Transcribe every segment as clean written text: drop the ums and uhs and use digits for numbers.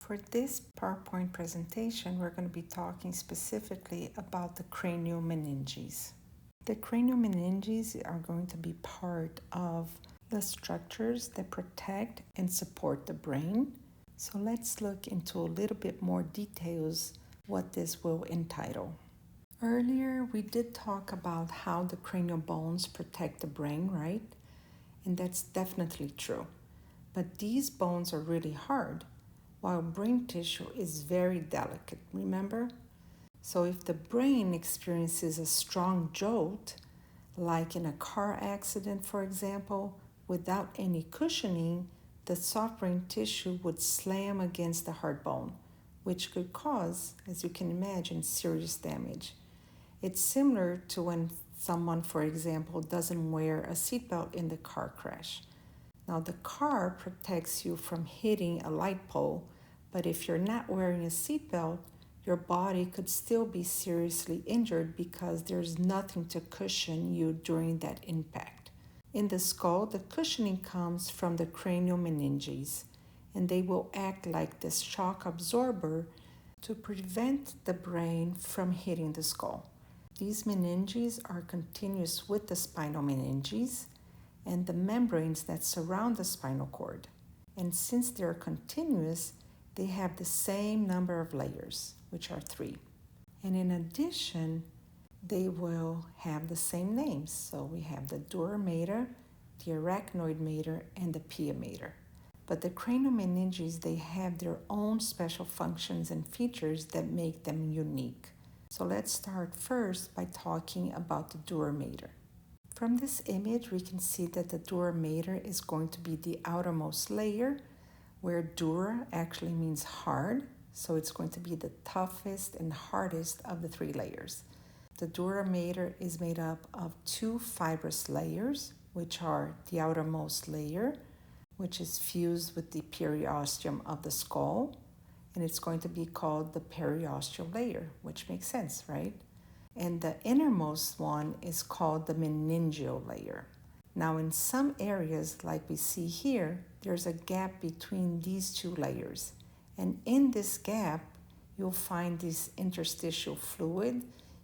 For this PowerPoint presentation, we're going to be talking specifically about the cranial meninges. The cranial meninges are going to be part of the structures that protect and support the brain. So let's look into a little bit more details what this will entitle. Earlier, we did talk about how the cranial bones protect the brain, right? And that's definitely true. But these bones are really hard, while brain tissue is very delicate, remember? So if the brain experiences a strong jolt, like in a car accident, for example, without any cushioning, the soft brain tissue would slam against the hard bone, which could cause, as you can imagine, serious damage. It's similar to when someone, for example, doesn't wear a seatbelt in the car crash. Now, the car protects you from hitting a light pole, but if you're not wearing a seatbelt, your body could still be seriously injured because there's nothing to cushion you during that impact. In the skull, the cushioning comes from the cranial meninges, and they will act like this shock absorber to prevent the brain from hitting the skull. These meninges are continuous with the spinal meninges and the membranes that surround the spinal cord. And since they're continuous, they have the same number of layers, which are 3. And in addition, they will have the same names. So we have the dura mater, the arachnoid mater, and the pia mater. But the cranial meninges, they have their own special functions and features that make them unique. So let's start first by talking about the dura mater. From this image, we can see that the dura mater is going to be the outermost layer, where dura actually means hard, so it's going to be the toughest and hardest of the 3 layers. The dura mater is made up of 2 fibrous layers, which are the outermost layer, which is fused with the periosteum of the skull, and it's going to be called the periosteal layer, which makes sense, right? And the innermost one is called the meningeal layer. Now, in some areas, like we see here, there's a gap between these 2 layers. And in this gap, you'll find this interstitial fluid.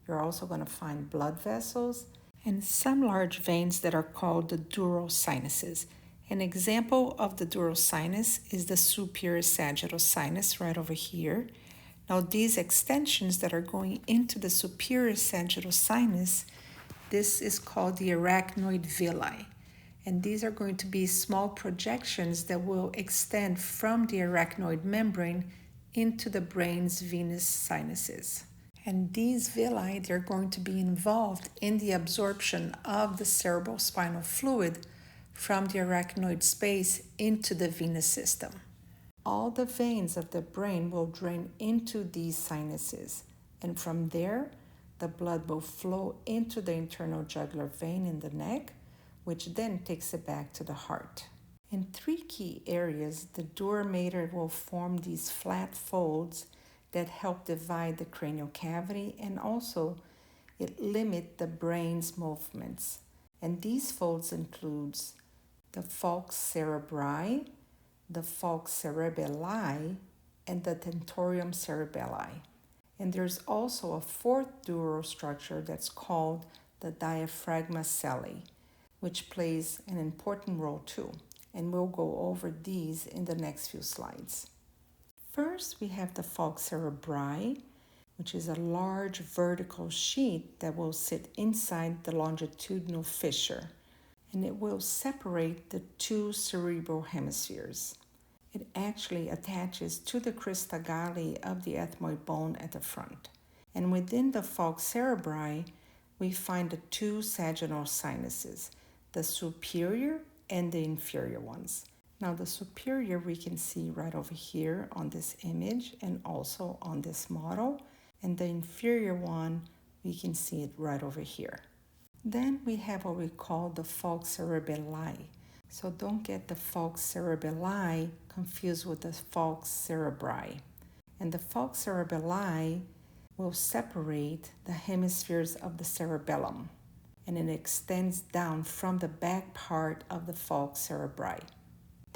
You're also going to find blood vessels and some large veins that are called the dural sinuses. An example of the dural sinus is the superior sagittal sinus right over here. Now, these extensions that are going into the superior sagittal sinus, this is called the arachnoid villi. And these are going to be small projections that will extend from the arachnoid membrane into the brain's venous sinuses. And these villi, they're going to be involved in the absorption of the cerebrospinal fluid from the arachnoid space into the venous system. All the veins of the brain will drain into these sinuses, and from there, the blood will flow into the internal jugular vein in the neck, which then takes it back to the heart. In 3 key areas, the dura mater will form these flat folds that help divide the cranial cavity, and also it limit the brain's movements. And these folds includes the falx cerebri, the falx cerebelli, and the tentorium cerebelli. And there's also a 4th dural structure that's called the diaphragma celli, which plays an important role too. And we'll go over these in the next few slides. First, we have the falx cerebri, which is a large vertical sheet that will sit inside the longitudinal fissure, and it will separate the 2 cerebral hemispheres. It actually attaches to the crista galli of the ethmoid bone at the front. And within the falx cerebri, we find the 2 sagittal sinuses, the superior and the inferior ones. Now, the superior we can see right over here on this image and also on this model, and the inferior one, we can see it right over here. Then we have what we call the falx cerebelli. So don't get the falx cerebelli confused with the falx cerebri. And the falx cerebelli will separate the hemispheres of the cerebellum, and it extends down from the back part of the falx cerebri.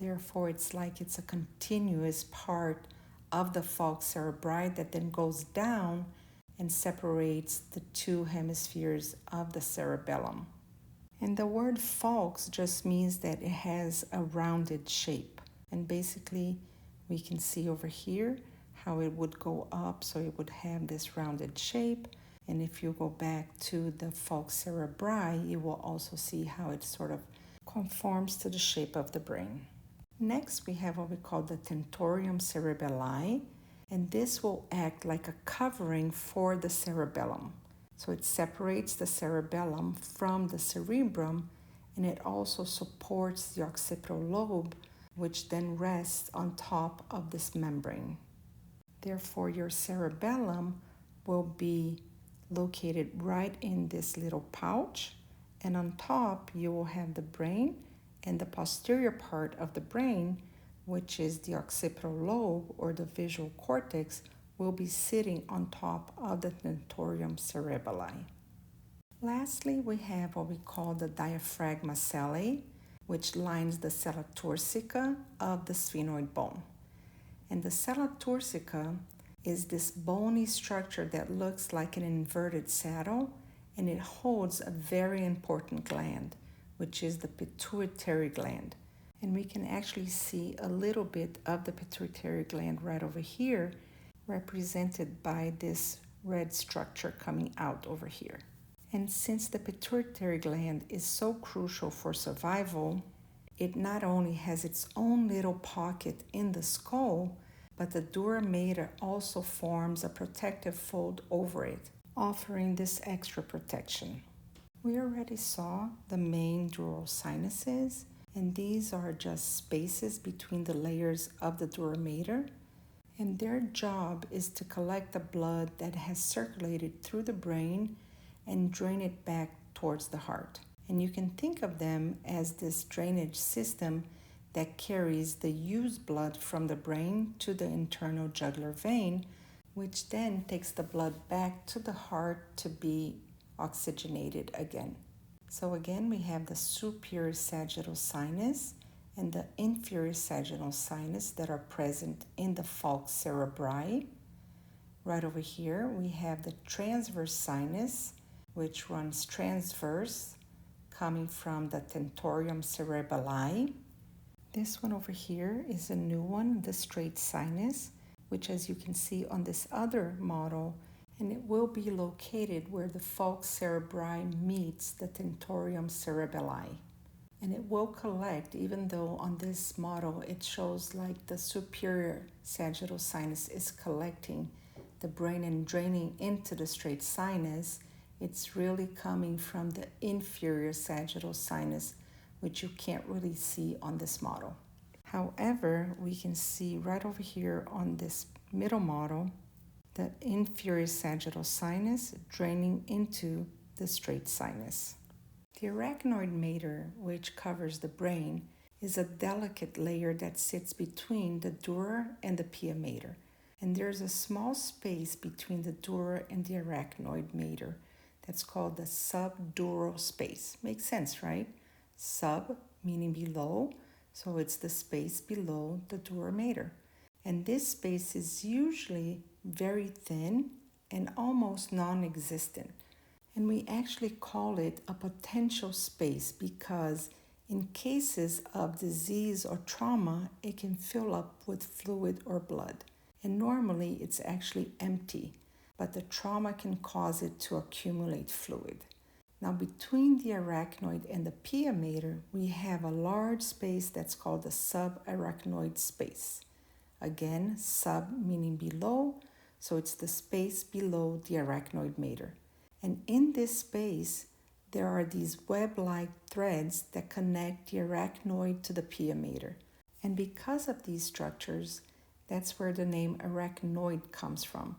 Therefore, it's like it's a continuous part of the falx cerebri that then goes down and separates the two hemispheres of the cerebellum. And the word falx just means that it has a rounded shape. And basically, we can see over here how it would go up, so it would have this rounded shape. And if you go back to the falx cerebri, you will also see how it sort of conforms to the shape of the brain. Next, we have what we call the tentorium cerebelli, and this will act like a covering for the cerebellum. So it separates the cerebellum from the cerebrum, and it also supports the occipital lobe, which then rests on top of this membrane. Therefore, your cerebellum will be located right in this little pouch, and on top you will have the brain, and the posterior part of the brain, which is the occipital lobe or the visual cortex, will be sitting on top of the tentorium cerebelli. Lastly, we have what we call the diaphragma cellae, which lines the sella turcica of the sphenoid bone. And the sella turcica is this bony structure that looks like an inverted saddle, and it holds a very important gland, which is the pituitary gland. And we can actually see a little bit of the pituitary gland right over here, represented by this red structure coming out over here. And since the pituitary gland is so crucial for survival, it not only has its own little pocket in the skull, but the dura mater also forms a protective fold over it, offering this extra protection. We already saw the main dural sinuses, and these are just spaces between the layers of the dura mater, and their job is to collect the blood that has circulated through the brain and drain it back towards the heart. And you can think of them as this drainage system that carries the used blood from the brain to the internal jugular vein, which then takes the blood back to the heart to be oxygenated again. So again, we have the superior sagittal sinus and the inferior sagittal sinus that are present in the falx cerebri. Right over here, we have the transverse sinus, which runs transverse, coming from the tentorium cerebelli. This one over here is a new one, the straight sinus, which as you can see on this other model, and it will be located where the falx cerebri meets the tentorium cerebelli. And it will collect, even though on this model it shows like the superior sagittal sinus is collecting the brain and draining into the straight sinus, it's really coming from the inferior sagittal sinus, which you can't really see on this model. However, we can see right over here on this middle model, the inferior sagittal sinus draining into the straight sinus. The arachnoid mater, which covers the brain, is a delicate layer that sits between the dura and the pia mater. And there's a small space between the dura and the arachnoid mater that's called the subdural space. Makes sense, right? Sub meaning below, so it's the space below the dura mater. And this space is usually very thin and almost non-existent. And we actually call it a potential space because in cases of disease or trauma, it can fill up with fluid or blood. And normally it's actually empty, but the trauma can cause it to accumulate fluid. Now, between the arachnoid and the pia mater, we have a large space that's called the subarachnoid space. Again, sub meaning below, so it's the space below the arachnoid mater. And in this space, there are these web-like threads that connect the arachnoid to the pia mater. And because of these structures, that's where the name arachnoid comes from,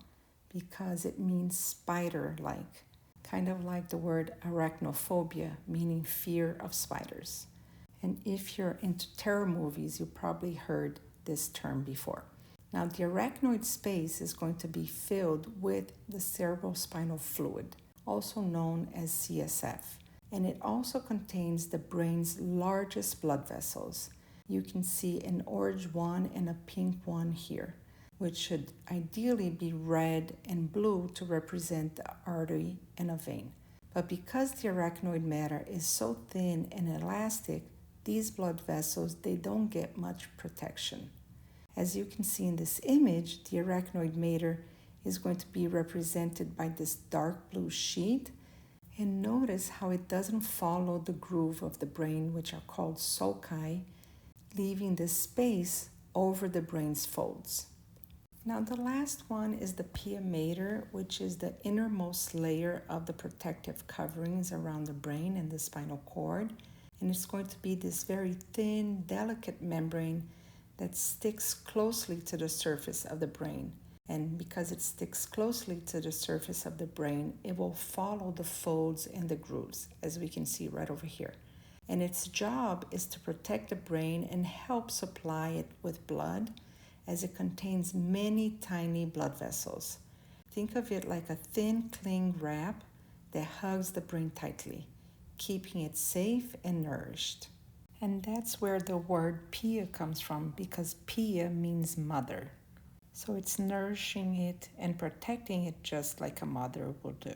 because it means spider-like. Kind of like the word arachnophobia, meaning fear of spiders. And if you're into terror movies, you probably heard this term before. Now, the arachnoid space is going to be filled with the cerebrospinal fluid, also known as CSF. And it also contains the brain's largest blood vessels. You can see an orange one and a pink one here, which should ideally be red and blue to represent the artery and a vein. But because the arachnoid matter is so thin and elastic, these blood vessels, they don't get much protection. As you can see in this image, the arachnoid matter is going to be represented by this dark blue sheet. And notice how it doesn't follow the groove of the brain, which are called sulci, leaving this space over the brain's folds. Now the last one is the pia mater, which is the innermost layer of the protective coverings around the brain and the spinal cord. And it's going to be this very thin, delicate membrane that sticks closely to the surface of the brain. And because it sticks closely to the surface of the brain, it will follow the folds and the grooves, as we can see right over here. And its job is to protect the brain and help supply it with blood, as it contains many tiny blood vessels. Think of it like a thin cling wrap that hugs the brain tightly, keeping it safe and nourished. And that's where the word pia comes from, because pia means mother. So it's nourishing it and protecting it just like a mother will do.